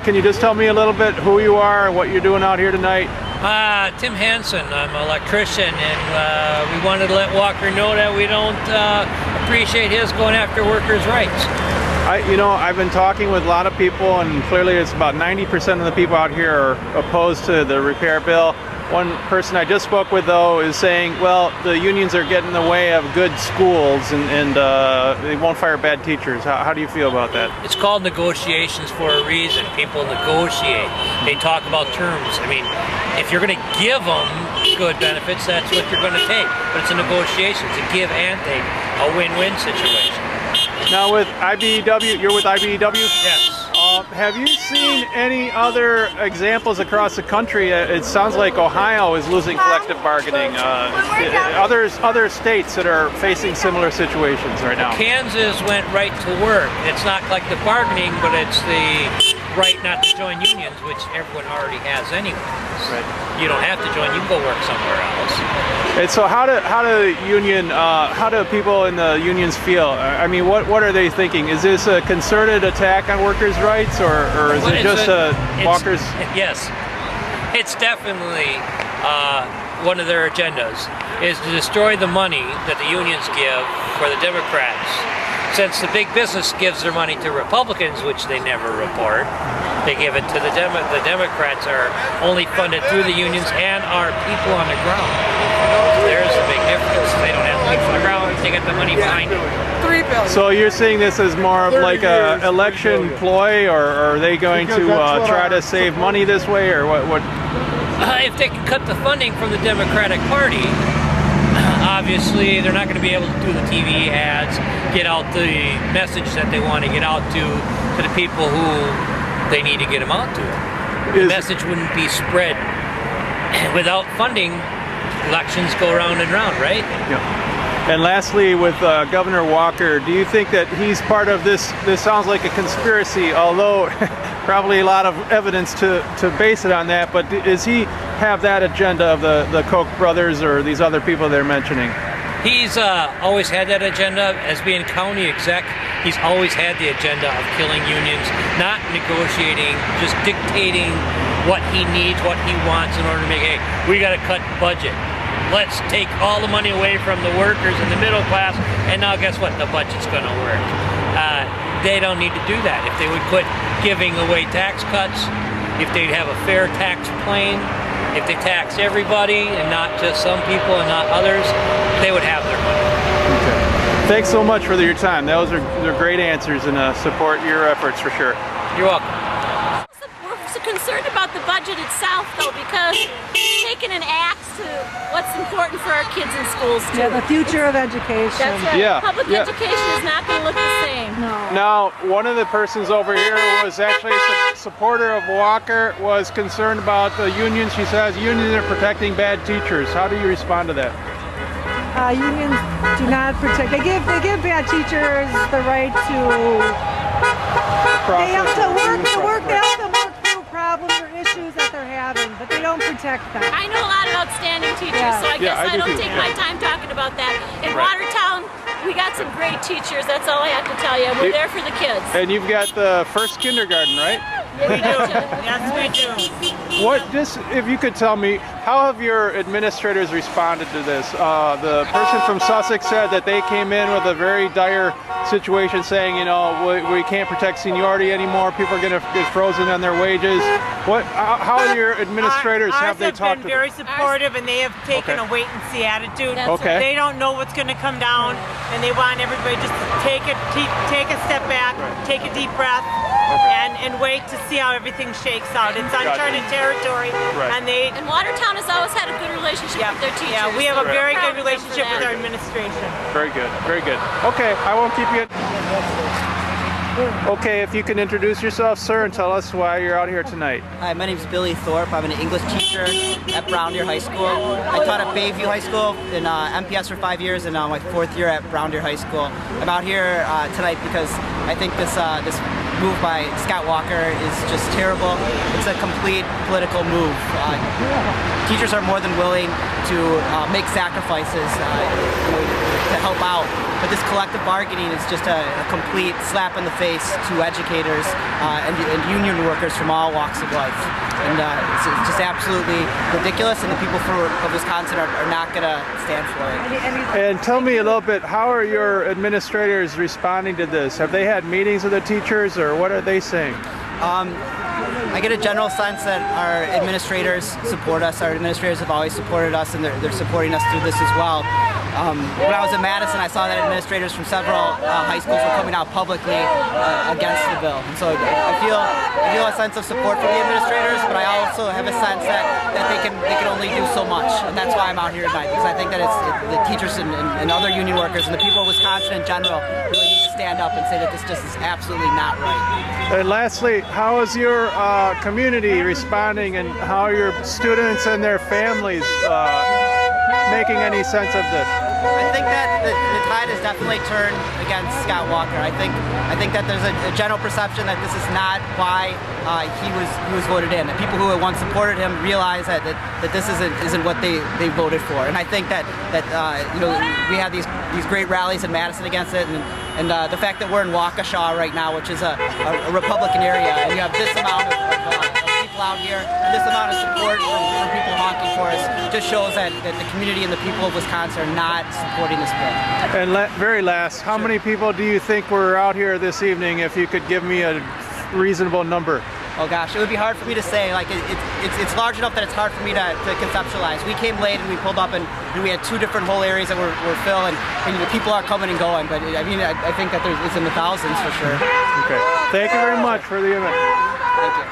Can you just tell me a little bit who you are and what you're doing out here tonight? Tim Hansen. I'm an electrician, and we wanted to let Walker know that we don't appreciate his going after workers' rights. I've been talking with a lot of people, and clearly it's about 90% of the people out here are opposed to the repair bill. One person I just spoke with, though, is saying, well, the unions are getting in the way of good schools and they won't fire bad teachers. How do you feel about that? It's called negotiations for a reason. People negotiate. They talk about terms. I mean, if you're going to give them good benefits, that's what you're going to take. But it's a negotiation. It's a give and take, a win-win situation. Now with IBEW, you're with IBEW? Yes. Have you seen any other examples across the country? It sounds like Ohio is losing collective bargaining. Other states that are facing similar situations right now. Kansas went right to work. It's not collective bargaining, but it's the right not to join unions, which everyone already has anyways. Right. You don't have to join. You can go work somewhere else. And so how do people in the unions feel? I mean, what are they thinking? Is this a concerted attack on workers' rights, or is it just Walker's? Yes, it's definitely one of their agendas is to destroy the money that the unions give for the Democrats. Since the big business gives their money to Republicans, which they never report, they give it to the Democrats are only funded through the unions and our people on the ground. There's a big difference. They don't have money on the ground, they get the money behind it. $3 billion. So you're seeing this as more of like an election ploy, or are they going to try to save money this way, or what? If they can cut the funding from the Democratic Party, obviously they're not going to be able to do the TV ads, get out the message that they want to get out to the people who they need to get them out to. The message wouldn't be spread. Without funding, elections go round and round, right? Yeah. And lastly, with Governor Walker, do you think that he's part of this? This sounds like a conspiracy, although probably a lot of evidence to base it on that, but does he have that agenda of the Koch brothers or these other people they're mentioning? He's always had that agenda. As being county exec, he's always had the agenda of killing unions, not negotiating, just dictating what he needs, what he wants in order to make, hey, we got to cut budget. Let's take all the money away from the workers and the middle class, and now guess what? The budget's going to work. They don't need to do that. If they would quit giving away tax cuts, if they'd have a fair tax plan, if they tax everybody and not just some people and not others, they would have their money. Okay. Thanks so much for your time. Those are great answers, and support your efforts for sure. You're welcome. We're so concerned about the budget itself, though, because it's taking an axe to what's important for our kids in schools, too. Yeah, the future of education. That's right. Yeah. Public education is not going to look the same. No. Now, one of the persons over here was actually a supporter of Walker, was concerned about the unions. She says unions are protecting bad teachers. How do you respond to that? Unions do not protect. They give bad teachers the right to. They have to work through problems or issues that they're having, but they don't protect them. I know a lot of outstanding teachers, so I guess I don't take my time talking about that. In Watertown, we got some great teachers. That's all I have to tell you. We're there for the kids. And you've got the first kindergarten, right? We do. Yes, we do. If you could tell me, how have your administrators responded to this? The person from Sussex said that they came in with a very dire situation, saying, we can't protect seniority anymore. People are going to get frozen on their wages. How are your administrators? Have they talked to them? Very supportive, and they have taken a wait-and-see attitude. Okay. They don't know what's going to come down, and they want everybody just to take a step back, take a deep breath, and wait to see how everything shakes out. It's uncharted territory, and Watertown has always had a good relationship with their teachers. Yeah, we have a very good relationship with our administration. Very good, very good. Okay, I won't keep you. Okay, if you can introduce yourself, sir, and tell us why you're out here tonight. Hi, my name's Billy Thorpe. I'm an English teacher at Brown Deer High School. I taught at Bayview High School in MPS for 5 years, and my 4th year at Brown Deer High School. I'm out here tonight because I think this move by Scott Walker is just terrible. It's a complete political move. Teachers are more than willing to make sacrifices to help out. But this collective bargaining is just a complete slap in the face to educators and union workers from all walks of life. And it's just absolutely ridiculous, and the people of Wisconsin are not going to stand for it. And tell me a little bit, how are your administrators responding to this? Have they had meetings with the teachers, or what are they saying? I get a general sense that our administrators support us. Our administrators have always supported us, and they're supporting us through this as well. When I was in Madison, I saw that administrators from several high schools were coming out publicly against the bill. And so I feel a sense of support from the administrators, but I also have a sense that they can only do so much. And that's why I'm out here tonight, because I think that the teachers and other union workers and the people of Wisconsin in general really need to stand up and say that this just is absolutely not right. And lastly, how is your community responding, and how are your students and their families making any sense of this? I think that the tide has definitely turned against Scott Walker. I think that there's a general perception that this is not why he was voted in. That people who had once supported him realize that this isn't what they voted for. And I think that we have these great rallies in Madison against it, and the fact that we're in Waukesha right now, which is a Republican area, and you have this amount of people out here, and this amount of support from people honking for us, just shows that the community and the people of Wisconsin are not supporting this bill. And very last, how many people do you think were out here this evening, if you could give me a reasonable number? Oh gosh, it would be hard for me to say. Like it's large enough that it's hard for me to conceptualize. We came late and we pulled up and we had two different whole areas that were filled, and the people are coming and going. But I mean, I think that it's in the thousands for sure. Okay. Thank you very much for the event. Thank you.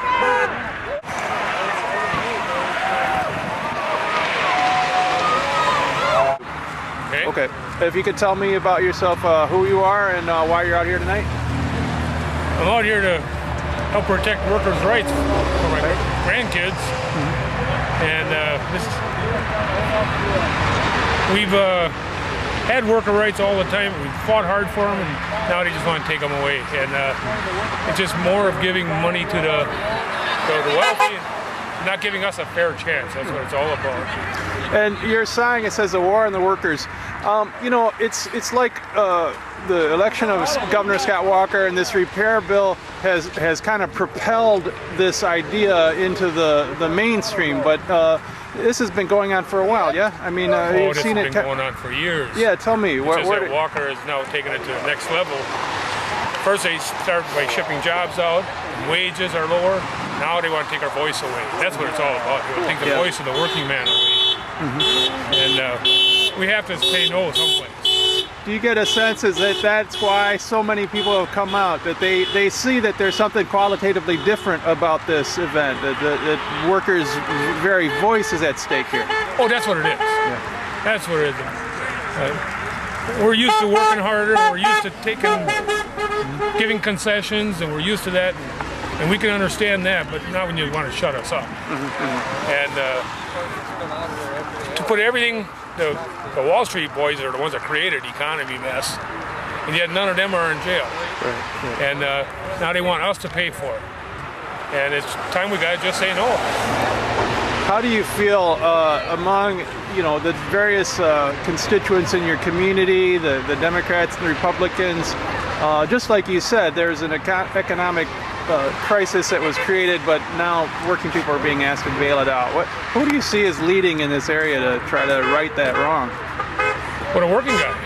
Okay. If you could tell me about yourself, who you are, and why you're out here tonight. I'm out here to help protect workers' rights for my grandkids, and we've had worker rights all the time. We've fought hard for them, and now they just want to take them away. And it's just more of giving money to the wealthy, not giving us a fair chance. That's what it's all about. And your sign, it says the war on the workers. It's like the election of Governor Scott Walker, and this repair bill has kind of propelled this idea into the mainstream. But this has been going on for a while, yeah? I mean, you've seen it. It's been going on for years. Yeah, tell me. That Walker is now taking it to the next level. First, they started by shipping jobs out. Wages are lower. Now they want to take our voice away. That's what it's all about. They want to take the voice of the working man away. And we have to say no someplace. Do you get a sense that's why so many people have come out, that they see that there's something qualitatively different about this event, that workers' very voice is at stake here? Oh, that's what it is. Yeah. That's what it is. We're used to working harder, we're used to giving concessions, and we're used to that, and we can understand that, but not when you want to shut us up. And to put everything, the Wall Street boys are the ones that created economy mess, and yet none of them are in jail. Right. And now they want us to pay for it. And it's time we gotta just say no. How do you feel among the various constituents in your community, the Democrats and the Republicans? Just like you said, there's an economic crisis that was created, but now working people are being asked to bail it out. Who do you see as leading in this area to try to right that wrong? What a working guy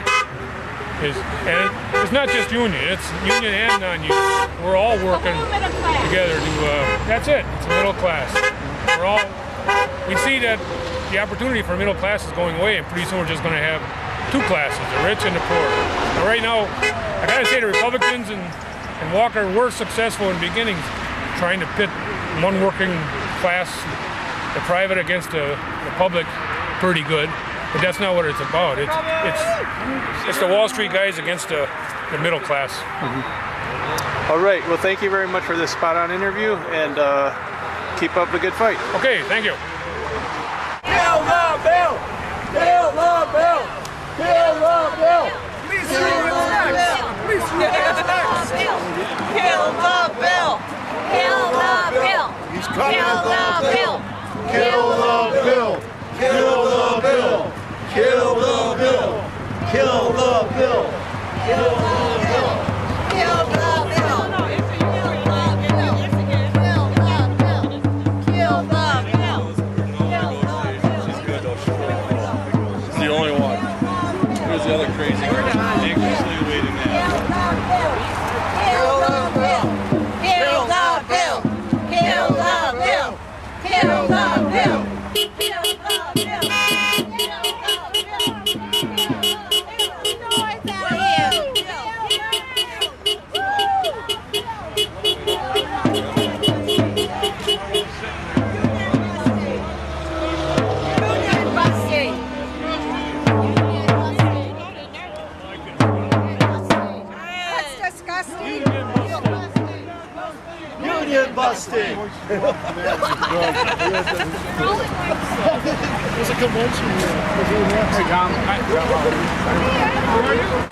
is, and it's not just union; it's union and non-union. We're all working together to. That's it. It's a middle class. We see that the opportunity for middle class is going away, and pretty soon we're just going to have two classes: the rich and the poor. Now, right now, I gotta say the Republicans and Walker were successful in the beginning, trying to pit one working class, the private against the public, pretty good. But that's not what it's about. It's the Wall Street guys against the middle class. All right. Well, thank you very much for this spot-on interview, and keep up the good fight. Okay. Thank you. Kill the bill! Kill the bill! Kill the bill! Please shoot what's next! Please shoot what's next! Kill the bill! Kill the bill! He's coming! Kill the bill! Kill the bill! Kill the bill! Kill the bill. Kill the bill. Kill the bill. It's the only one. Here's the other crazy girl anxiously waiting now. Kill the bill. Kill the bill. Kill the bill. Kill the bill. Kill the bill. Union busting. There's a convention here. Hey, Tom. Where are you?